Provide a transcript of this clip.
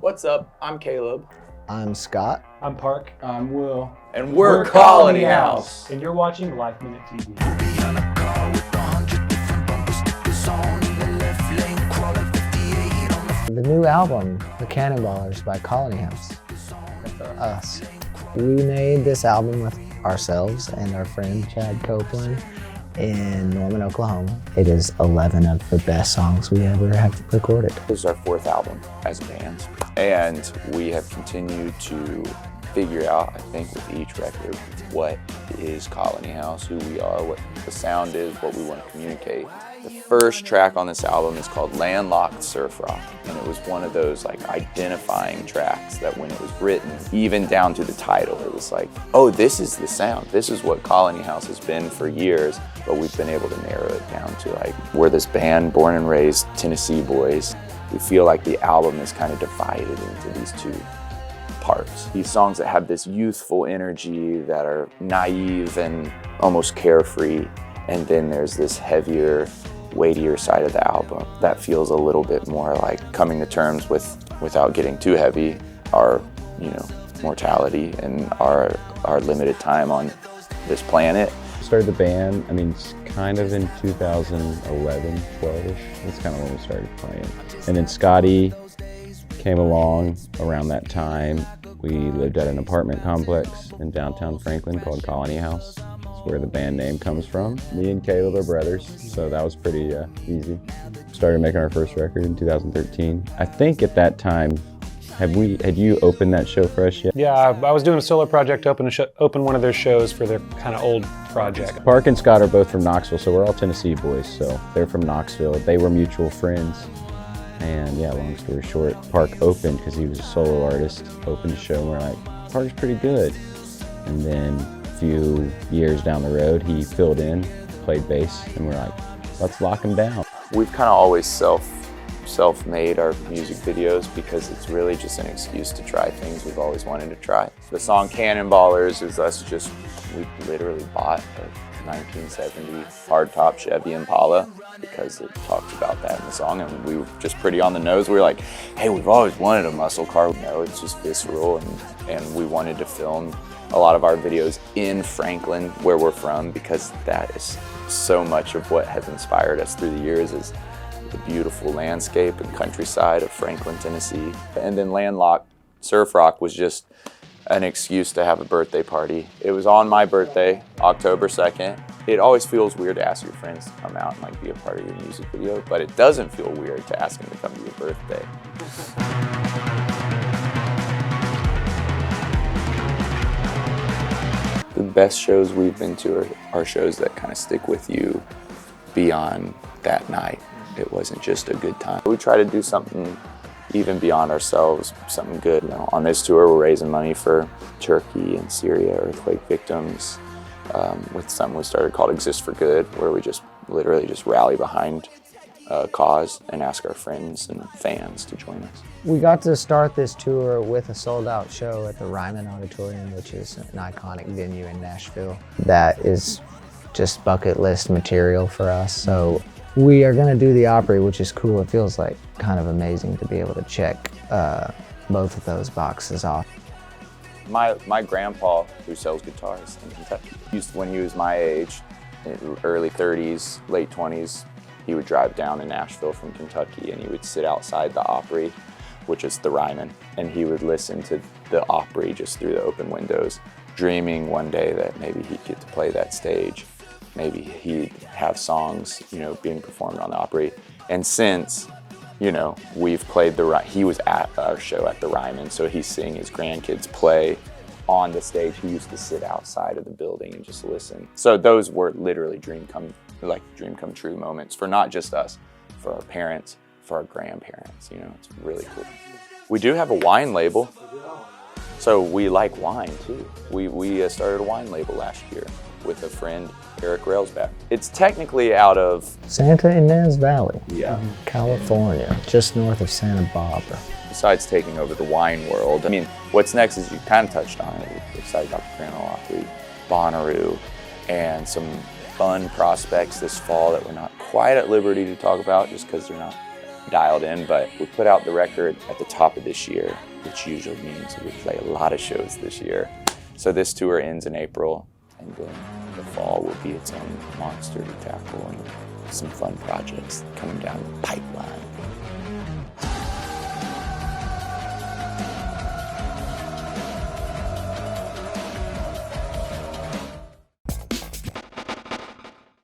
What's up? I'm Caleb. I'm Scott. I'm Parke. I'm Will. And we're Colony House. And you're watching LifeMinute TV. The new album, The Cannonballers by Colony House. Us. We made this album with ourselves and our friend Chad Copeland in Norman, Oklahoma. It is 11 of the best songs we ever have recorded. This is our fourth album as a band, and we have continued to figure out, I think, with each record, what is Colony House, who we are, what the sound is, what we want to communicate. The first track on this album is called Landlocked Surf Rock, and it was one of those like identifying tracks that when it was written, even down to the title, it was like, oh, this is the sound. This is what Colony House has been for years, but we've been able to narrow it down to like, we're this band born and raised Tennessee boys. We feel like the album is kind of divided into these two parts. These songs that have this youthful energy, that are naive and almost carefree, and then there's this heavier, weightier side of the album that feels a little bit more like coming to terms with, without getting too heavy, our, mortality and our limited time on this planet. Started the band, it's kind of in 2011, 12-ish. That's kind of when we started playing. And then Scotty came along around that time. We lived at an apartment complex in downtown Franklin called Colony House. That's where the band name comes from. Me and Caleb are brothers, so that was pretty easy. Started making our first record in 2013. I think at that time, had you opened that show for us yet? Yeah, I was doing a solo project, open one of their shows for their kind of old project. Parke and Scott are both from Knoxville, so we're all Tennessee boys. So they're from Knoxville. They were mutual friends. And yeah, long story short, Parke opened because he was a solo artist, opened the show, and we're like, Parke's pretty good. And then a few years down the road, he filled in, played bass, and we're like, let's lock him down. We've kind of always self-made our music videos because it's really just an excuse to try things we've always wanted to try. The song Cannonballers is us we literally bought a 1970 hardtop Chevy Impala because it talks about that in the song, and we were just pretty on the nose. We were like, hey, we've always wanted a muscle car. No, it's just visceral, and we wanted to film a lot of our videos in Franklin, where we're from, because that is so much of what has inspired us through the years is the beautiful landscape and countryside of Franklin, Tennessee. And then Landlocked Surf Rock was just an excuse to have a birthday party. It was on my birthday, October 2nd. It always feels weird to ask your friends to come out and be a part of your music video, but it doesn't feel weird to ask them to come to your birthday. The best shows we've been to are shows that kind of stick with you beyond that night. It wasn't just a good time. We try to do something even beyond ourselves, something good. On this tour, we're raising money for Turkey and Syria earthquake victims with something we started called Exist for Good, where we just literally just rally behind a cause and ask our friends and fans to join us. We got to start this tour with a sold-out show at the Ryman Auditorium, which is an iconic venue in Nashville. That is just bucket list material for us. So we are going to do the Opry, which is cool. It feels like kind of amazing to be able to check both of those boxes off. My grandpa, who sells guitars in Kentucky, when he was my age, in early 30s, late 20s, he would drive down to Nashville from Kentucky, and he would sit outside the Opry, which is the Ryman, and he would listen to the Opry just through the open windows, dreaming one day that maybe he'd get to play that stage. Maybe he'd have songs, being performed on the Opry. And since, we've played he was at our show at the Ryman, so he's seeing his grandkids play on the stage. He used to sit outside of the building and just listen. So those were literally dream come true moments for not just us, for our parents, for our grandparents. It's really cool. We do have a wine label, so we like wine too. We started a wine label last year with a friend, Eric Railsback. It's technically out of Santa Ynez Valley, California, just north of Santa Barbara. Besides taking over the wine world, what's next is you kind of touched on it. We're excited about the Grand Ole Opry, Bonnaroo, and some fun prospects this fall that we're not quite at liberty to talk about just because they're not dialed in, but we put out the record at the top of this year, which usually means we play a lot of shows this year. So this tour ends in April, and then the fall will be its own monster to tackle and some fun projects coming down the pipeline.